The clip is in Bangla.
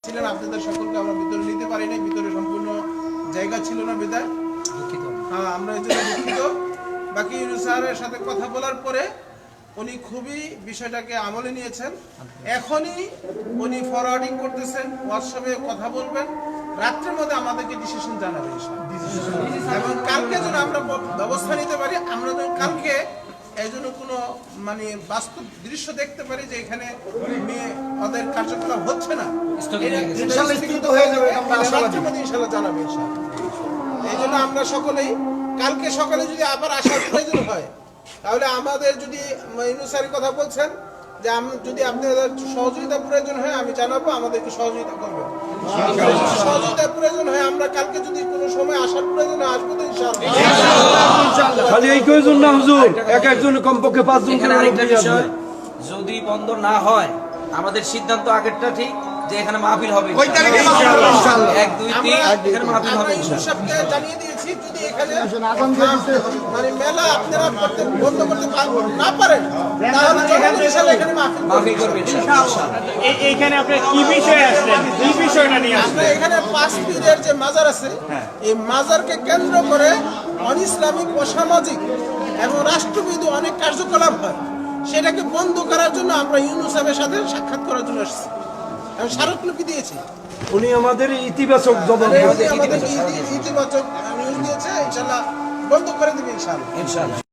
ছিলেন আপনাদের সকলকে আমরা ভিতরে নিতে পারি নাই, ভিতরে সম্পূর্ণ জায়গা ছিল না বিদায় দুঃখিত। হ্যাঁ, আমরা এই জন্য দুঃখিত। বাকি ইউনূস স্যারের সাথে কথা বলার পরে উনি খুবই বিষয়টাকে আমলে নিয়েছেন। এখনই উনি ফরওয়ার্ডিং করতেছেন, হোয়াটসঅ্যাপে কথা বলবেন, রাত্রের মধ্যে আমাদেরকে ডিসিশন জানাবেন এবং কালকে যেন আমরা ব্যবস্থা নিতে পারি। আমরা যেন কালকে এই জন্য কোনো মানে বাস্তব দৃশ্য দেখতে পারি যে এখানে ওদের কার্যকলাপ হচ্ছে না, ইনশাল্লাহ জানাবে। এই জন্য আমরা সকলেই কালকে সকালে যদি আবার আসার প্রয়োজন হয়, তাহলে আমাদের যদি ইউনূস স্যারের কথা বলছেন যে যদি আপনাদের সহযোগিতা প্রয়োজন হয় আমি জানাবো, আমাদেরকে সহযোগিতা করবেন। সহযোগিতা প্রয়োজন হয় আমরা কালকে যদি কোনো সময় আসার প্রয়োজন হয় আসবো তো ইনশাআল্লাহ। খালি এই কয়জন না হুজুর, এক একজন কমপক্ষে 5 জন করে আরেকটা বিষয়, যদি বন্ধ না হয় আমাদের সিদ্ধান্ত আগেরটা ঠিক যে এখানে মাহফিল হবে ইনশাআল্লাহ। 1 2 3 এখানে মাহফিল হবে ইনশাআল্লাহ। জানিয়ে দিয়েছি যদি এখানে মানে মেলা আপনারা করতে বন্ধ করতে না পারেন তাহলে ইনশাআল্লাহ এখানে মাহফিল করবে ইনশাআল্লাহ। এইখানে আপনি কি বিষয়ে আসলেন, কি বিষয়টা নিয়ে আসলেন? এখানে 5 পীরের যে মাজার আছে, এই মাজারকে কেন্দ্র করে অনিসলামিক, অসামাজিক এবং রাষ্ট্রবিরোধী অনেক কার্যকলাপ হয়, সেটাকে বন্ধ করার জন্য আমরা ইউনূস সাহেবের সাথে সাক্ষাৎ করার জন্য এসেছি এবং স্মারকলিপি দিয়েছি। উনি আমাদের ইতিবাচক জবাব ইতিবাচক নিউজ দিয়েছে, ইনশাআল্লাহ বন্ধ করে দেবে ইনশাআল্লাহ।